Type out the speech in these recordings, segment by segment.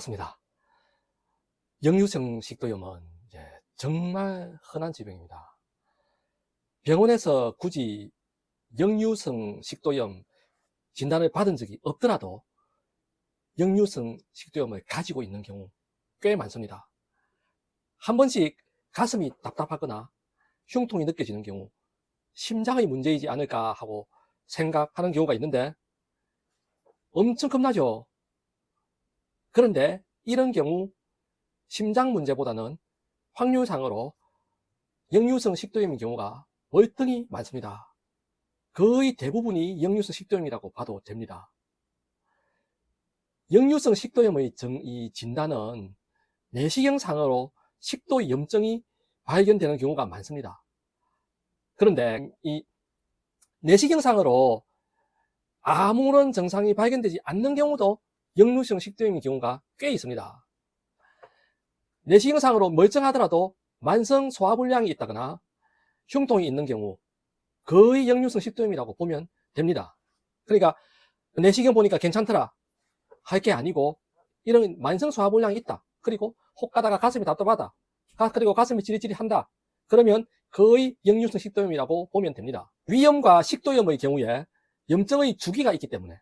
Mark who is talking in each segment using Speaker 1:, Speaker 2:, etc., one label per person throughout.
Speaker 1: 반갑습니다. 역류성 식도염은 정말 흔한 질병입니다. 병원에서 굳이 역류성 식도염 진단을 받은 적이 없더라도 역류성 식도염을 가지고 있는 경우 꽤 많습니다. 한 번씩 가슴이 답답하거나 흉통이 느껴지는 경우 심장의 문제이지 않을까 하고 생각하는 경우가 있는데 엄청 겁나죠. 그런데 이런 경우 심장 문제보다는 확률상으로 역류성 식도염인 경우가 월등히 많습니다. 거의 대부분이 역류성 식도염이라고 봐도 됩니다. 역류성 식도염의 이 진단은 내시경상으로 식도 염증이 발견되는 경우가 많습니다. 그런데 이 내시경상으로 아무런 증상이 발견되지 않는 경우도 역류성 식도염인 경우가 꽤 있습니다. 내시경상으로 멀쩡하더라도 만성 소화불량이 있다거나 흉통이 있는 경우 거의 역류성 식도염이라고 보면 됩니다. 그러니까 내시경 보니까 괜찮더라 할 게 아니고 이런 만성 소화불량이 있다. 그리고 혹 가다가 가슴이 답답하다. 그리고 가슴이 지릿지릿한다. 그러면 거의 역류성 식도염이라고 보면 됩니다. 위염과 식도염의 경우에 염증의 주기가 있기 때문에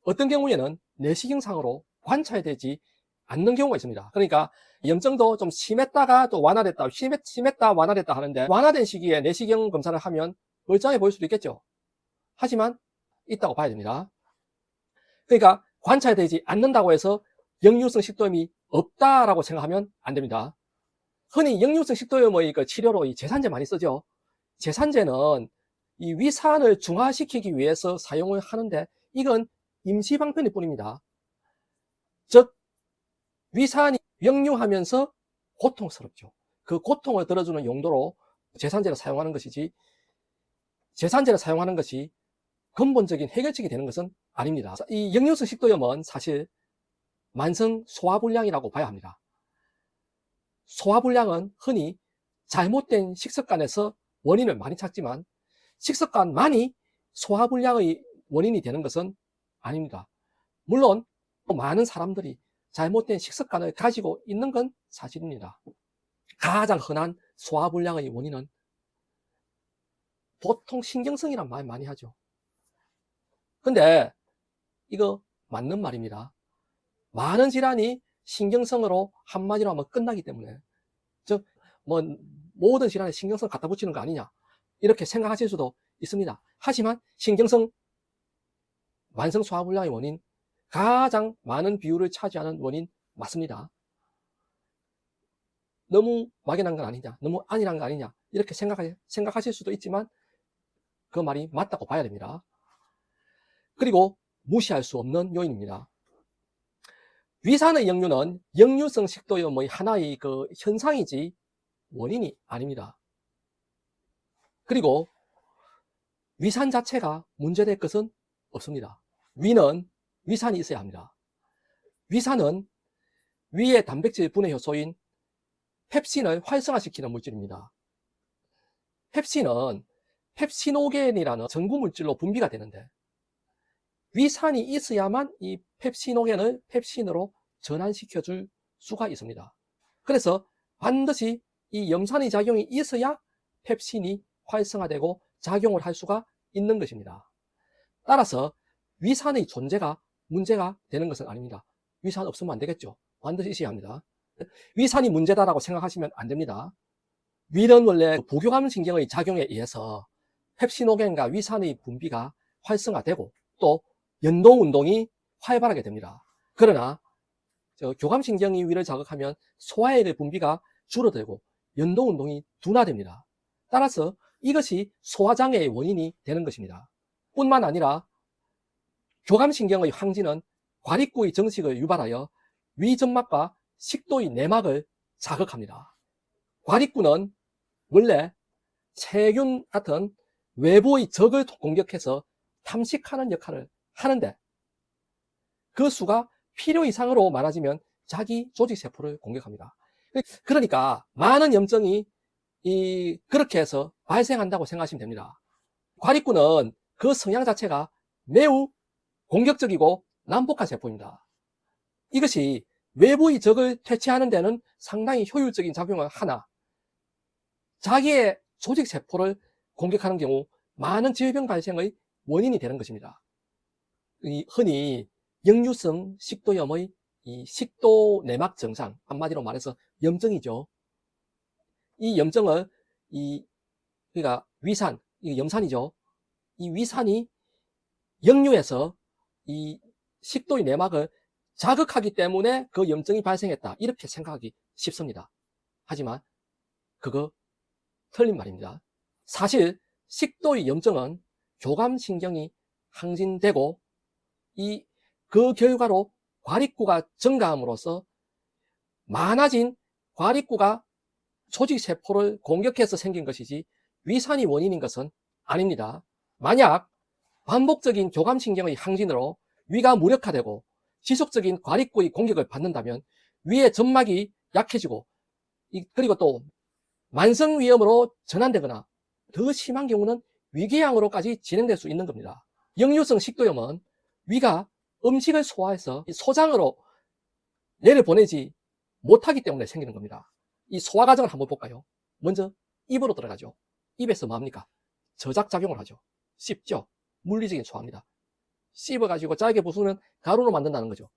Speaker 1: 어떤 경우에는 내시경상으로 관찰되지 않는 경우가 있습니다. 그러니까 염증도 좀 심했다가 또 완화됐다, 심했다 완화됐다 하는데 완화된 시기에 내시경 검사를 하면 멀쩡해 보일 수도 있겠죠. 하지만 있다고 봐야 됩니다. 그러니까 관찰되지 않는다고 해서 역류성 식도염이 없다라고 생각하면 안 됩니다. 흔히 역류성 식도염의 치료로 이 제산제 많이 쓰죠. 제산제는 이 위산을 중화시키기 위해서 사용을 하는데 이건 임시방편일 뿐입니다. 즉 위산이 역류하면서 고통스럽죠. 그 고통을 들어주는 용도로 제산제를 사용하는 것이지 제산제를 사용하는 것이 근본적인 해결책이 되는 것은 아닙니다. 이 역류성 식도염은 사실 만성 소화불량이라고 봐야 합니다. 소화불량은 흔히 잘못된 식습관에서 원인을 많이 찾지만 식습관만이 소화불량의 원인이 되는 것은 아닙니다. 물론 많은 사람들이 잘못된 식습관을 가지고 있는 건 사실입니다. 가장 흔한 소화불량의 원인은 보통 신경성이란 말 많이 하죠. 근데 이거 맞는 말입니다. 많은 질환이 신경성으로 한마디로 하면 끝나기 때문에 즉 모든 질환에 신경성 갖다 붙이는 거 아니냐 이렇게 생각하실 수도 있습니다. 하지만 신경성 만성 소화불량의 원인 가장 많은 비율을 차지하는 원인 맞습니다. 너무 막연한 건 아니냐, 너무 안일한 거 아니냐 이렇게 생각하실 수도 있지만 그 말이 맞다고 봐야 됩니다. 그리고 무시할 수 없는 요인입니다. 위산의 역류는 역류성 식도염의 하나의 현상이지 원인이 아닙니다. 그리고 위산 자체가 문제될 것은 없습니다. 위는 위산이 있어야 합니다. 위산은 위의 단백질 분해 효소인 펩신을 활성화시키는 물질입니다. 펩신은 펩시노겐이라는 전구물질로 분비가 되는데 위산이 있어야만 이 펩시노겐을 펩신으로 전환시켜줄 수가 있습니다. 그래서 반드시 이 염산의 작용이 있어야 펩신이 활성화되고 작용을 할 수가 있는 것입니다. 따라서 위산의 존재가 문제가 되는 것은 아닙니다. 위산 없으면 안 되겠죠. 반드시 있어야 합니다. 위산이 문제다라고 생각하시면 안 됩니다. 위는 원래 부교감신경의 작용에 의해서 펩시노겐과 위산의 분비가 활성화되고 또 연동운동이 활발하게 됩니다. 그러나 교감신경이 위를 자극하면 소화액의 분비가 줄어들고 연동운동이 둔화됩니다. 따라서 이것이 소화장애의 원인이 되는 것입니다. 뿐만 아니라 교감신경의 황지는 과립구의 정식을 유발하여 위점막과 식도의 내막을 자극합니다. 과립구는 원래 세균 같은 외부의 적을 공격해서 탐식하는 역할을 하는데 그 수가 필요 이상으로 많아지면 자기 조직세포를 공격합니다. 그러니까 많은 염증이 그렇게 해서 발생한다고 생각하시면 됩니다. 과립구는 그 성향 자체가 매우 공격적이고 난폭한 세포입니다. 이것이 외부의 적을 퇴치하는 데는 상당히 효율적인 작용을 하나 자기의 조직세포를 공격하는 경우 많은 질병 발생의 원인이 되는 것입니다. 흔히 역류성 식도염의 이 식도 내막 증상, 한마디로 말해서 염증이죠. 이 염증을 그러니까 위산, 이 염산이죠. 이 위산이 역류해서 이 식도의 내막을 자극하기 때문에 그 염증이 발생했다. 이렇게 생각하기 쉽습니다. 하지만 그거 틀린 말입니다. 사실 식도의 염증은 교감신경이 항진되고 그 결과로 과립구가 증가함으로써 많아진 과립구가 조직세포를 공격해서 생긴 것이지 위산이 원인인 것은 아닙니다. 만약 반복적인 교감신경의 항진으로 위가 무력화되고 지속적인 과립구의 공격을 받는다면 위의 점막이 약해지고 그리고 또 만성위염으로 전환되거나 더 심한 경우는 위궤양으로까지 진행될 수 있는 겁니다. 역류성 식도염은 위가 음식을 소화해서 소장으로 내려보내지 못하기 때문에 생기는 겁니다. 이 소화 과정을 한번 볼까요? 먼저 입으로 들어가죠. 입에서 뭡니까? 저작작용을 하죠. 씹죠. 물리적인 소화입니다. 씹어가지고 짜게 부수면 가루로 만든다는 거죠.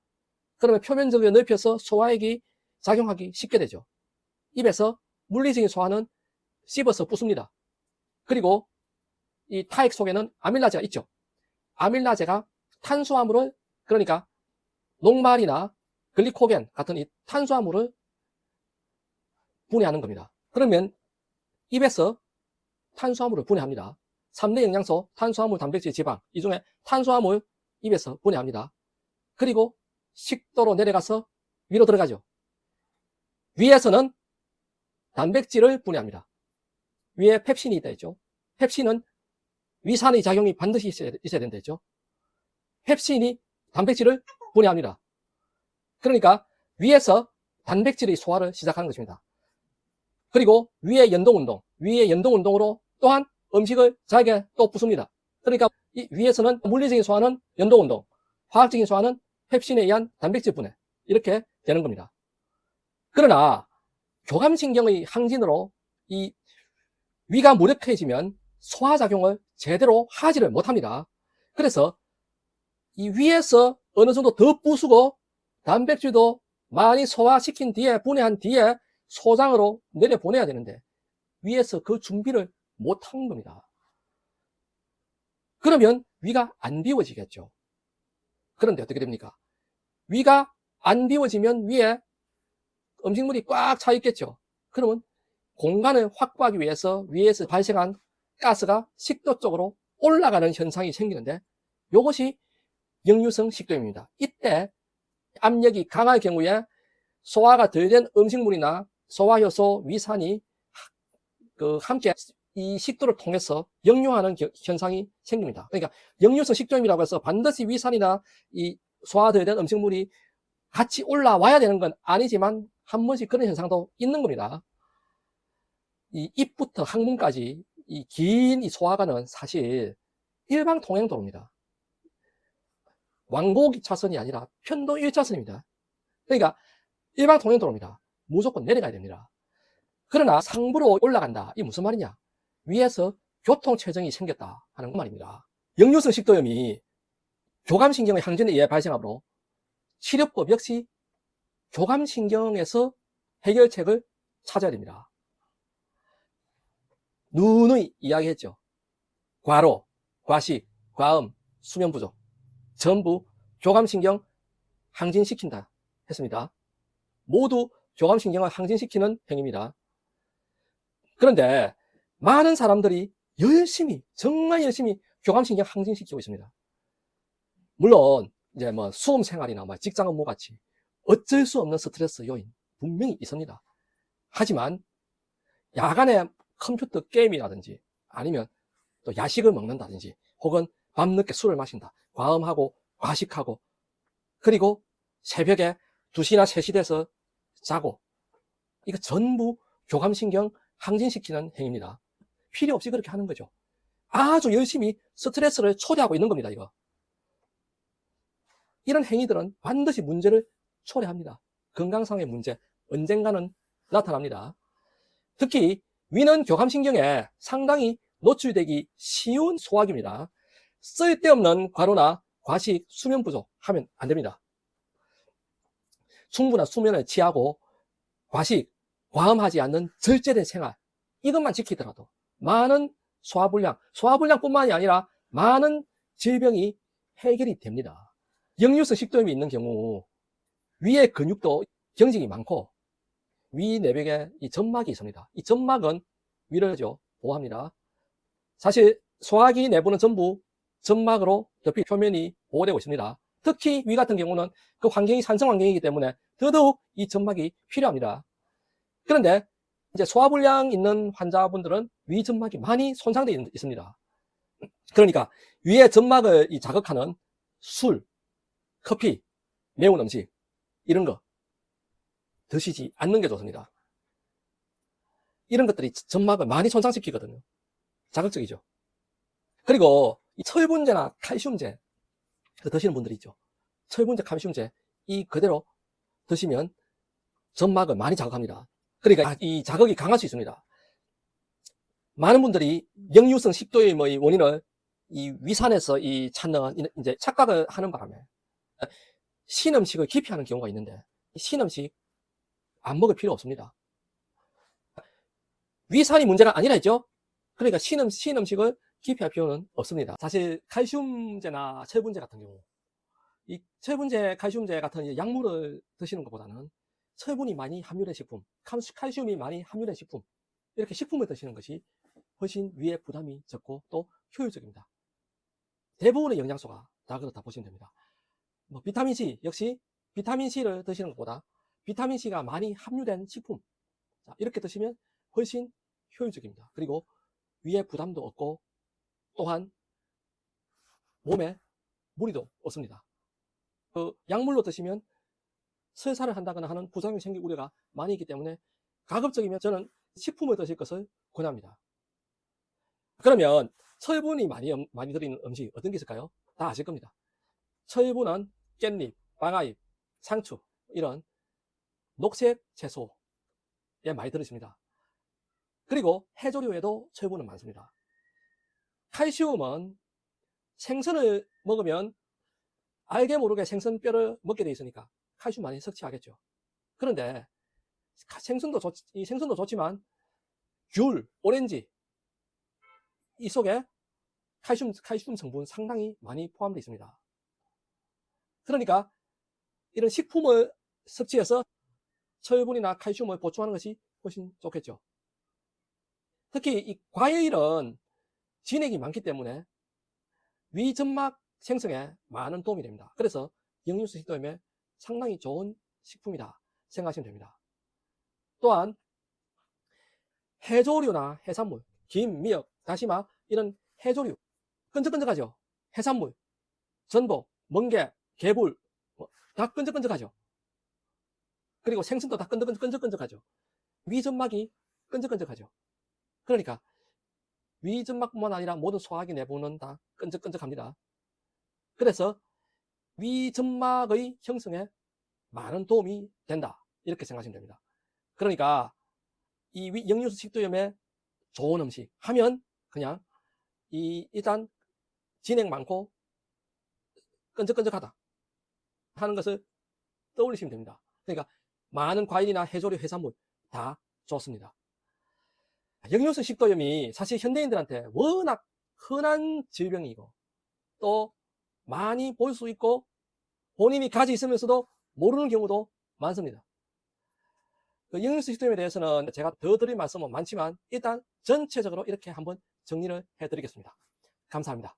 Speaker 1: 그러면 표면적으로 넓혀서 소화액이 작용하기 쉽게 되죠. 입에서 물리적인 소화는 씹어서 부숩니다. 그리고 이 타액 속에는 아밀라제가 있죠. 아밀라제가 탄수화물을, 그러니까 녹말이나 글리코겐 같은 이 탄수화물을 분해하는 겁니다. 그러면 입에서 탄수화물을 분해합니다. 3대 영양소, 탄수화물, 단백질, 지방, 이 중에 탄수화물 입에서 분해합니다. 그리고 식도로 내려가서 위로 들어가죠. 위에서는 단백질을 분해합니다. 위에 펩신이 있다 했죠. 펩신은 위산의 작용이 반드시 있어야 된다 했죠. 펩신이 단백질을 분해합니다. 그러니까 위에서 단백질의 소화를 시작하는 것입니다. 그리고 위의 연동운동, 위의 연동운동으로 또한 음식을 잘게 또 부숩니다. 그러니까 이 위에서는 물리적인 소화는 연동운동, 화학적인 소화는 펩신에 의한 단백질 분해, 이렇게 되는 겁니다. 그러나 교감신경의 항진으로 이 위가 무력해지면 소화작용을 제대로 하지를 못합니다. 그래서 이 위에서 어느 정도 더 부수고 단백질도 많이 소화시킨 뒤에, 분해한 뒤에 소장으로 내려보내야 되는데 위에서 그 준비를 못한 겁니다. 그러면 위가 안 비워지겠죠. 그런데 어떻게 됩니까? 위가 안 비워지면 위에 음식물이 꽉 차 있겠죠. 그러면 공간을 확보하기 위해서 위에서 발생한 가스가 식도 쪽으로 올라가는 현상이 생기는데 이것이 역류성 식도염입니다. 이때 압력이 강할 경우에 소화가 덜 된 음식물이나 소화효소, 위산이 함께 이 식도를 통해서 역류하는 현상이 생깁니다. 그러니까 역류성 식도염이라고 해서 반드시 위산이나 이 소화 덜 된 음식물이 같이 올라와야 되는 건 아니지만 한 번씩 그런 현상도 있는 겁니다. 이 입부터 항문까지 이 긴 이 소화관은 사실 일방 통행도로입니다. 왕복 2차선이 아니라 편도 1차선입니다. 그러니까 일방 통행도로입니다. 무조건 내려가야 됩니다. 그러나 상부로 올라간다. 이게 무슨 말이냐? 위에서 교통체증이 생겼다 하는 말입니다. 역류성 식도염이 교감신경의 항진에 의해 발생하므로 치료법 역시 교감신경에서 해결책을 찾아야 됩니다. 누누이 이야기했죠. 과로, 과식, 과음, 수면 부족 전부 교감신경 항진시킨다 했습니다. 모두 교감신경을 항진시키는 행위입니다. 그런데 많은 사람들이 열심히, 정말 열심히 교감신경 항진시키고 있습니다. 물론 이제 뭐 수험 생활이나 뭐 직장 업무 같이 어쩔 수 없는 스트레스 요인 분명히 있습니다. 하지만 야간에 컴퓨터 게임이라든지 아니면 또 야식을 먹는다든지 혹은 밤늦게 술을 마신다, 과음하고 과식하고 그리고 새벽에 2시나 3시 돼서 자고, 이거 전부 교감신경 항진시키는 행위입니다. 필요 없이 그렇게 하는 거죠. 아주 열심히 스트레스를 초래하고 있는 겁니다. 이런 행위들은 반드시 문제를 초래합니다. 건강상의 문제 언젠가는 나타납니다. 특히 위는 교감신경에 상당히 노출되기 쉬운 소화기입니다. 쓸데없는 과로나 과식, 수면 부족 하면 안 됩니다. 충분한 수면을 취하고 과식, 과음하지 않는 절제된 생활, 이것만 지키더라도 많은 소화불량뿐만이 아니라 많은 질병이 해결이 됩니다. 역류성 식도염이 있는 경우 위의 근육도 경직이 많고 위 내벽에 이 점막이 있습니다. 이 점막은 위를 보호합니다. 사실 소화기 내부는 전부 점막으로 덮인 표면이 보호되고 있습니다. 특히 위 같은 경우는 그 환경이 산성 환경이기 때문에 더더욱 이 점막이 필요합니다. 그런데 이제 소화불량 있는 환자분들은 위 점막이 많이 손상되어 있습니다. 그러니까 위의 점막을 자극하는 술, 커피, 매운 음식 이런 거 드시지 않는 게 좋습니다. 이런 것들이 점막을 많이 손상시키거든요. 자극적이죠. 그리고 이 철분제나 칼슘제 드시는 분들이 있죠. 철분제, 칼슘제 이 그대로 드시면 점막을 많이 자극합니다. 그러니까 이 자극이 강할 수 있습니다. 많은 분들이 역류성 식도염의 원인을 이 위산에서 찾는 이제 착각을 하는 바람에 신음식을 기피하는 경우가 있는데 신음식 안 먹을 필요 없습니다. 위산이 문제가 아니라 했죠. 그러니까 신음식을 기피할 필요는 없습니다. 사실 칼슘제나 철분제 같은 경우 이 철분제, 칼슘제 같은 약물을 드시는 것보다는 철분이 많이 함유된 식품, 칼슘이 많이 함유된 식품 이렇게 식품을 드시는 것이 훨씬 위에 부담이 적고 또 효율적입니다. 대부분의 영양소가 다 그렇다 보시면 됩니다. 비타민C 역시 비타민C를 드시는 것보다 비타민C가 많이 함유된 식품 이렇게 드시면 훨씬 효율적입니다. 그리고 위에 부담도 없고 또한 몸에 무리도 없습니다. 약물로 드시면 설사를 한다거나 하는 부작용이 생길 우려가 많이 있기 때문에 가급적이면 저는 식품을 드실 것을 권합니다. 그러면 철분이 많이 들어있는 음식 어떤 게 있을까요? 다 아실 겁니다. 철분은 깻잎, 방아잎, 상추 이런 녹색 채소에 많이 들어있습니다. 그리고 해조류에도 철분은 많습니다. 칼슘은 생선을 먹으면 알게 모르게 생선뼈를 먹게 돼 있으니까 칼슘 많이 섭취하겠죠. 그런데 생선도 좋지만 귤, 오렌지 이 속에 칼슘 성분 상당히 많이 포함되어 있습니다. 그러니까 이런 식품을 섭취해서 철분이나 칼슘을 보충하는 것이 훨씬 좋겠죠. 특히 이 과일은 진액이 많기 때문에 위점막 생성에 많은 도움이 됩니다. 그래서 역류성 식도염에 상당히 좋은 식품이다 생각하시면 됩니다. 또한 해조류나 해산물, 김, 미역, 다시마 이런 해조류 끈적끈적하죠. 해산물, 전복, 멍게, 개불 다 끈적끈적하죠. 그리고 생선도 다 끈적끈적하죠. 위점막이 끈적끈적하죠. 그러니까 위점막뿐만 아니라 모든 소화기 내부는 다 끈적끈적합니다. 그래서 위점막의 형성에 많은 도움이 된다 이렇게 생각하시면 됩니다. 그러니까 이 역류성 식도염에 좋은 음식 하면 그냥 일단 진액 많고 끈적끈적하다 하는 것을 떠올리시면 됩니다. 그러니까 많은 과일이나 해조류, 해산물 다 좋습니다. 역류성 식도염이 사실 현대인들한테 워낙 흔한 질병이고 또 많이 볼 수 있고 본인이 가지고 있으면서도 모르는 경우도 많습니다. 역류성 식도염에 대해서는 제가 더 드릴 말씀은 많지만 일단 전체적으로 이렇게 한번 정리를 해드리겠습니다. 감사합니다.